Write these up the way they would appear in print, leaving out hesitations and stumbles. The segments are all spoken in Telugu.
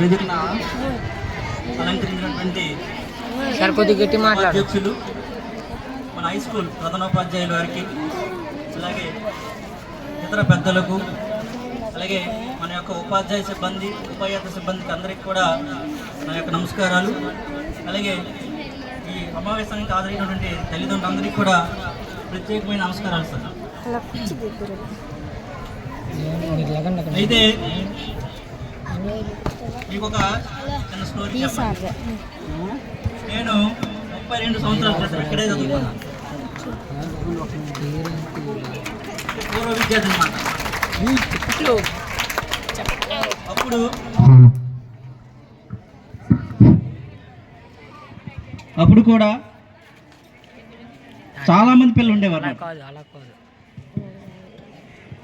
వేదికన అలంకరించినటువంటి అధ్యక్షులు మన హై స్కూల్ ప్రధానోపాధ్యాయుల వారికి, అలాగే ఇతర పెద్దలకు, అలాగే మన యొక్క ఉపాధ్యాయ సిబ్బంది, ఉపాధ్యాయ సిబ్బందికి అందరికీ కూడా నా యొక్క నమస్కారాలు. అలాగే ఈ సమావేశానికి హాజరైనటువంటి తల్లిదండ్రులందరికీ కూడా ప్రత్యేకమైన నమస్కారాలు సార్. అయితే మీకు ఒక చిన్న స్టోరీ చెప్పాలి. నేను 32 సంవత్సరాల క్రితం ఇక్కడే చదువుకున్నాను. పూర్వ విద్యార్థి అన్నమాట. అప్పుడు కూడా చాలామంది పిల్లలు ఉండేవారు.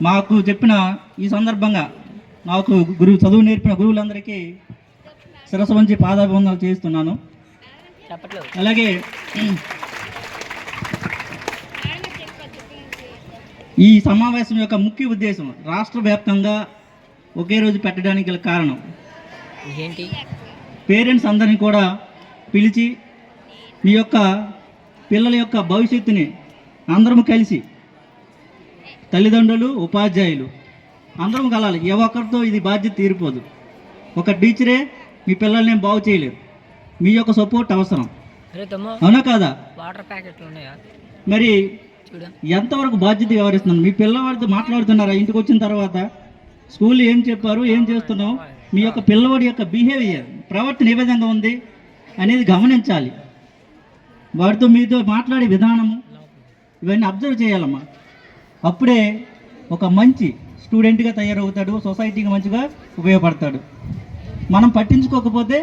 మాకు చెప్పిన ఈ సందర్భంగా నాకు చదువు నేర్పిన గురువులందరికీ శిరస్సు వంచి పాదాభివందనాలు చేస్తున్నాను. అలాగే ఈ సమావేశం యొక్క ముఖ్య ఉద్దేశం రాష్ట్ర వ్యాప్తంగా ఒకే రోజు పెట్టడానికి గల కారణం ఏంటి? పేరెంట్స్ అందరినీ కూడా పిలిచి మీ యొక్క పిల్లల యొక్క భవిష్యత్తుని అందరం కలిసి, తల్లిదండ్రులు, ఉపాధ్యాయులు అందరం కలాలి. ఏ ఒక్కరితో ఇది బాధ్యత తీరిపోదు. ఒక టీచరే మీ పిల్లల్ని ఏం బాగు చేయలేరు. మీ యొక్క సపోర్ట్ అవసరం, అవునా కాదా? మరి ఎంతవరకు బాధ్యత వ్యవహరిస్తున్నాను? మీ పిల్లవాడితో మాట్లాడుతున్నారా? ఇంటికి వచ్చిన తర్వాత స్కూల్లో ఏం చెప్పారు, ఏం చేస్తున్నావు, మీ యొక్క పిల్లవాడి యొక్క బిహేవియర్, ప్రవర్తన ఏ విధంగా ఉంది అనేది గమనించాలి. వాడితో మీతో మాట్లాడే విధానము ఇవన్నీ అబ్జర్వ్ చేయాలమ్మా. అప్పుడే ఒక మంచి స్టూడెంట్గా తయారవుతాడు, సొసైటీకి మంచిగా ఉపయోగపడతాడు. మనం పట్టించుకోకపోతే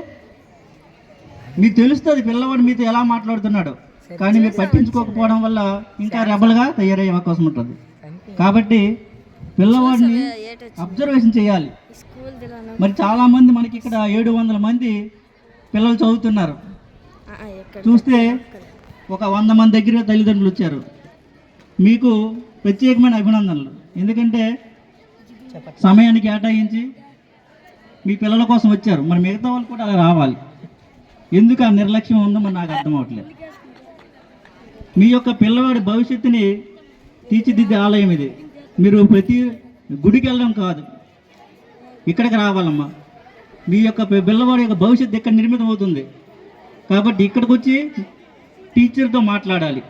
మీకు తెలుస్తుంది పిల్లవాడు మీతో ఎలా మాట్లాడుతున్నాడు, కానీ మీరు పట్టించుకోకపోవడం వల్ల ఇంకా రెబల్గా తయారయ్యే అవకాశం ఉంటుంది. కాబట్టి పిల్లవాడిని అబ్జర్వేషన్ చేయాలి. మరి చాలామంది మనకి ఇక్కడ 700 మంది పిల్లలు చదువుతున్నారు. చూస్తే ఒక 100 మంది దగ్గర తల్లిదండ్రులు వచ్చారు. మీకు ప్రత్యేకమైన అభినందనలు. ఎందుకంటే సమయాన్ని కేటాయించి మీ పిల్లల కోసం వచ్చారు. మరి మిగతా వాళ్ళు కూడా అలా రావాలి. ఎందుకు ఆ నిర్లక్ష్యం ఉందో మరి నాకు అర్థం అవ్వట్లేదు. మీ యొక్క పిల్లవాడి భవిష్యత్తుని తీర్చిదిద్దే ఆలయం ఇది. మీరు ప్రతి గుడికి వెళ్ళడం కాదు, ఇక్కడికి రావాలమ్మా. మీ యొక్క పిల్లవాడి యొక్క భవిష్యత్తు ఇక్కడ నిర్మితం అవుతుంది. కాబట్టి ఇక్కడికి వచ్చి టీచర్తో మాట్లాడాలి.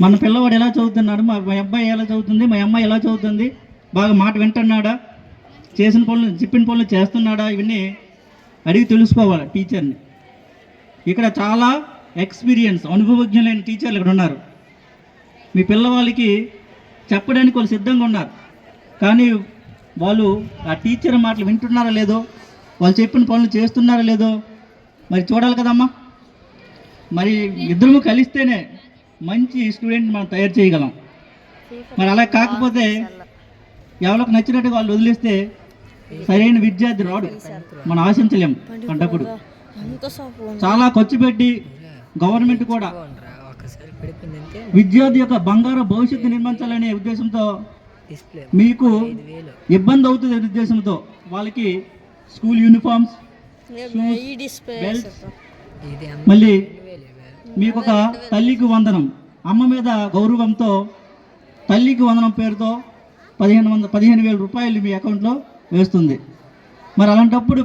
మన పిల్లవాడు ఎలా చదువుతున్నాడు, మా అబ్బాయి ఎలా చదువుతుంది, మా అమ్మాయి ఎలా చదువుతుంది, బాగా మాట వింటున్నాడా, చేసిన పనులు చెప్పిన పనులు చేస్తున్నాడా, ఇవన్నీ అడిగి తెలుసుకోవాలి టీచర్ని. ఇక్కడ చాలా ఎక్స్పీరియన్స్, అనుభవజ్ఞులైన టీచర్లు ఇక్కడ ఉన్నారు. మీ పిల్లవాళ్ళకి చెప్పడానికి వాళ్ళు సిద్ధంగా ఉన్నారు. కానీ వాళ్ళు ఆ టీచర్ మాటలు వింటున్నారా లేదో, వాళ్ళు చెప్పిన పనులు చేస్తున్నారా లేదో మరి చూడాలి కదమ్మా. మరి ఇద్దరము కలిస్తేనే మంచి స్టూడెంట్ మనం తయారు చేయగలం. మరి అలా కాకపోతే ఎవరికి నచ్చినట్టుగా వాళ్ళు వదిలేస్తే సరైన విద్యార్థి రాడు, మనం ఆశించలేము. అంటప్పుడు చాలా ఖర్చు పెట్టి గవర్నమెంట్ కూడా విద్యార్థి యొక్క బంగారు భవిష్యత్తు నిర్మించాలనే ఉద్దేశంతో, మీకు ఇబ్బంది అవుతుంది ఉద్దేశంతో వాళ్ళకి స్కూల్ యూనిఫామ్స్, మళ్ళీ మీకు ఒక తల్లికి వందనం, అమ్మ మీద గౌరవంతో తల్లికి వందనం పేరుతో 15,000 రూపాయలు మీ అకౌంట్లో వేస్తుంది. మరి అలాంటప్పుడు